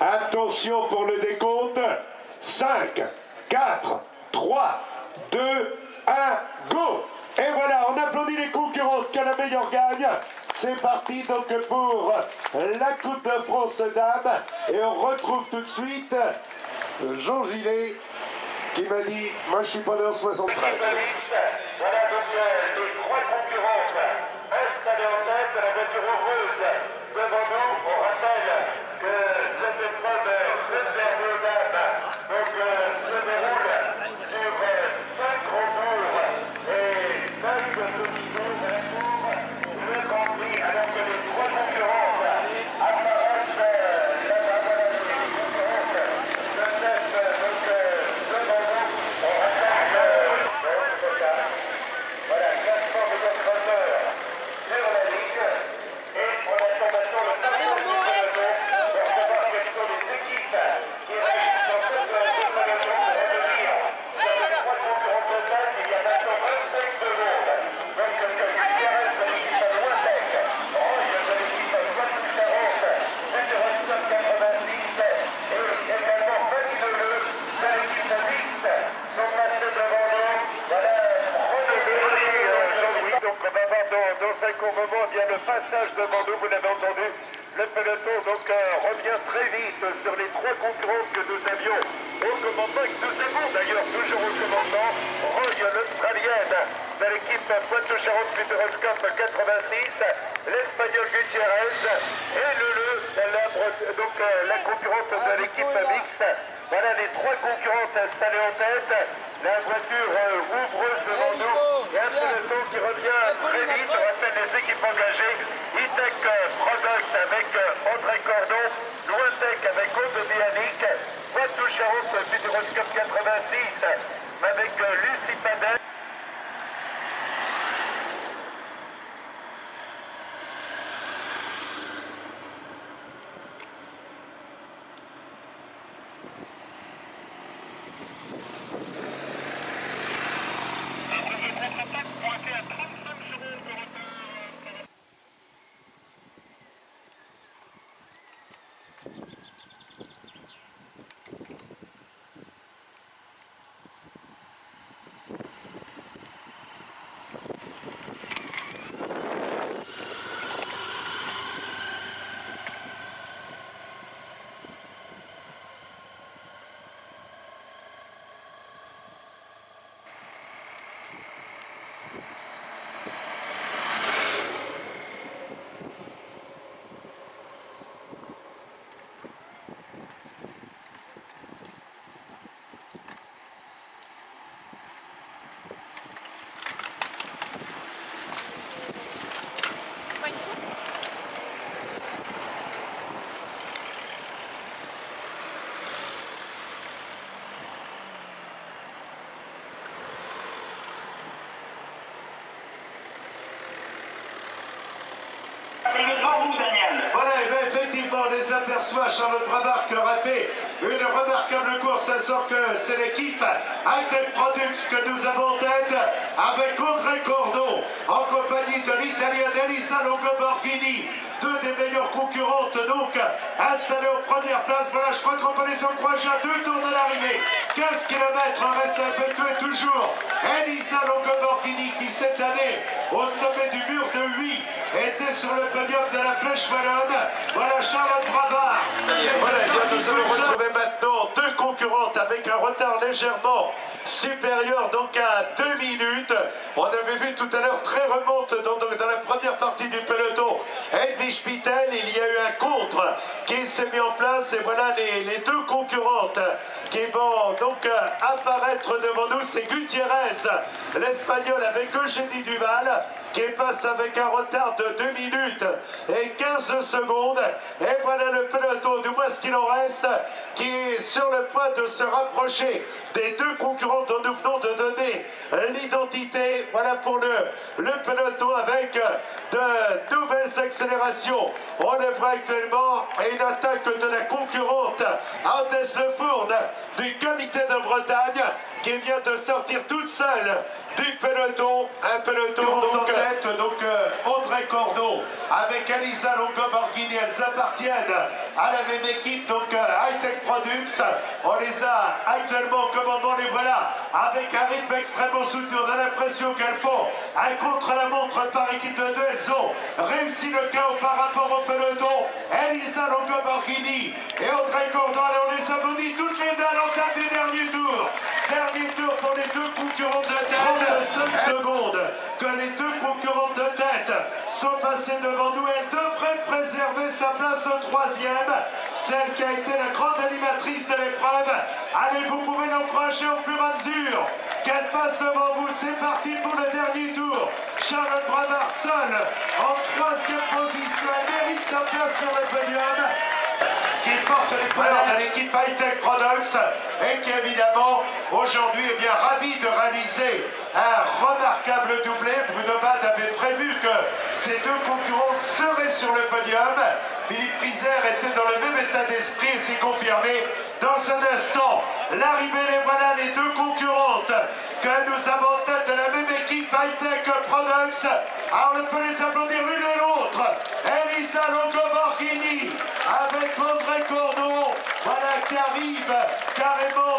Attention pour le décompte. 5, 4, 3, 2, 1, go! Et voilà, on applaudit les concurrentes, que la meilleure gagne. C'est parti donc pour la Coupe de France Dames. Et on retrouve tout de suite Jean Gillet qui m'a dit, moi je suis pas dans 73. Voilà donc les trois concurrentes installées en tête de la voiture heureuse devant nous. On rappelle que cette épreuve réservée aux dames se déroule sur 5 grands tours et 5 petits tours à la cour. Le Grand Prix, alors que les trois concurrentes apparaissent là-bas, voilà les concurrentes de tête devant nous. On rappelle voilà, classement de notre moteur sur la ligne et on attend maintenant le tableau du peloton pour savoir quelles sont les équipes qui réussissent en tête de peloton pour revenir sur les trois concurrents de tête. Il y a maintenant 25 secondes. Donc Gutiérrez de l'équipe à Lointec, Roy de l'équipe à Poitou-Charentes, Futuroscope 86 et également Fanny Leleu de l'équipe à Mixte sont passés devant nous. Voilà. Donc on va voir dans un court moment bien le passage devant nous, vous l'avez entendu. Le peloton donc revient très vite sur les trois concurrents que nous avions au commandement et que nous avons d'ailleurs toujours au commandement. Roy, l'Australienne de l'équipe Poitou-Charentes Futuroscope 86, l'Espagnol Gutiérrez et donc la concurrente de l'équipe mixte. Voilà les trois concurrentes installées en tête. La voiture ouvreuse devant nous et un peloton qui revient très vite. On rappelle les équipes engagées. E-Tech Product avec André Cordon, Lointec avec Aude Bianic, Poitou-Charentes Futuroscope 86 avec Lucie Padel. Voilà, et bien effectivement, on les aperçoit. Charlotte Brabard qui aura fait une remarquable course. Elle sort que c'est l'équipe High-Tech Products que nous avons en tête avec André Cordon en compagnie de l'Italienne Elisa Longoborghini. Deux des meilleures concurrentes donc installées aux premières places. Voilà, je crois qu'on peut les encourager à 2 tours de l'arrivée. 15 km reste à effectuer toujours. Elisa Longoborghini qui cette année au sommet du mur de 8 était sur le podium de la Flèche Wallonne. Voilà Charlotte Brabard. Voilà, nous allons retrouver maintenant deux concurrentes avec un retard légèrement supérieur donc à 2 minutes. On avait vu tout à l'heure très remonte dans la première partie du peloton Edwige Pittel. Il y a eu un contre qui s'est mis en place et voilà les deux concurrentes qui vont donc apparaître devant nous. C'est Gutiérrez, l'Espagnol avec Eugénie Duval qui passe avec un retard de 2 minutes et 15 secondes. Et voilà le peloton, du moins ce qu'il en reste, qui est sur le point de se rapprocher des deux concurrents dont nous venons de donner l'identité. Voilà pour le peloton avec de nouvelles accélérations. On le voit actuellement et une attaque de la concurrente Agnès Le Fourne du comité de Bretagne qui vient de sortir toute seule du peloton, un peloton en tête, Audrey Cordeau avec Elisa Longo-Borghini, elles appartiennent à la même équipe, Hightech Products. On les a actuellement au commandement, les voilà, avec un rythme extrêmement soutenu. On a l'impression qu'elles font un contre-la-montre par équipe de deux. Elles ont réussi le chaos par rapport au peloton. Elisa Longo-Borghini et Audrey Cordeau, allez, on les applaudit toutes les deux à l'entame du dernier tour. Dernier tour pour les deux concurrentes de tête. 35 secondes que les deux concurrentes de tête sont passées devant nous. Elle devrait préserver sa place de troisième, celle qui a été la grande animatrice de l'épreuve. Allez, vous pouvez l'encourager au fur et à mesure qu'elle passe devant vous. C'est parti pour le dernier tour. Charlotte Bramard seule en troisième position. Elle mérite sa place sur le podium, qui porte les couleurs de l'équipe Hightech Products et qui évidemment aujourd'hui est bien ravi de réaliser un remarquable doublé. Bruno Bade avait prévu que ces deux concurrents seraient sur le podium. Philippe Rizer était dans le même état d'esprit et s'est confirmé. Dans un instant, l'arrivée, les voilà, les deux concurrentes que nous avons en tête de la même équipe Hightech Products. Alors on peut les applaudir l'une et l'autre. Elisa Longo-Borghini avec Audrey Cordeau, voilà, qui arrive carrément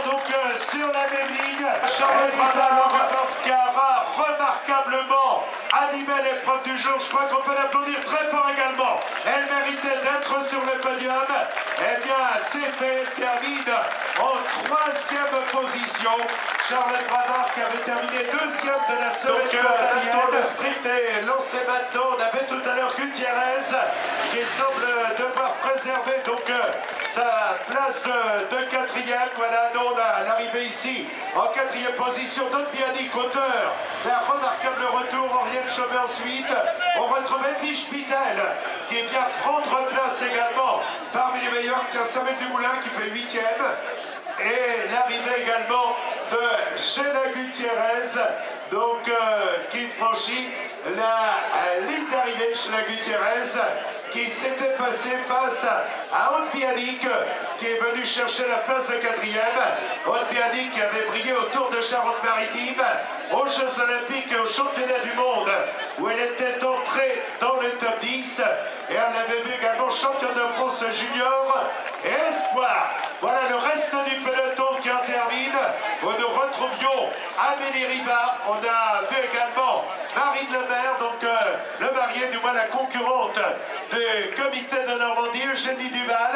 sur la même ligne. Charlotte Bramard qui aura remarquablement animé l'épreuve du jour. Je crois qu'on peut l'applaudir très fort également. Elle méritait d'être sur le podium. Eh bien, c'est fait. Elle termine en troisième position. Charlotte Bramard qui avait terminé deuxième de la semaine quotidienne. Le sprint est lancé maintenant. On avait tout à l'heure Gutiérrez qui semble devoir préserver sa place de quatrième. Voilà, nous on a l'arrivée ici en quatrième position. Bianic, auteur d'un remarquable retour. Auriel Chaumet ensuite. On retrouve Edwige Spitel qui vient prendre place également parmi les meilleurs, qui a Samuel Dumoulin qui fait huitième. Et l'arrivée également de Sheila Gutiérrez, qui franchit la ligne d'arrivée. Sheila Gutiérrez qui s'était passé face à Aude Bianic qui est venu chercher la place de quatrième. Aude Bianic qui avait brillé au Tour de Charente-Maritime, aux Jeux Olympiques et au Championnat du Monde où elle était entrée dans le top 10 et on l'avait vu également championne de France junior et espoir. Voilà le reste du peloton qui en termine, où nous retrouvions Amélie Riva. On a vu également Marine Lemaire, le marié, du moins la concurrente du comité de Normandie, Eugénie Duval.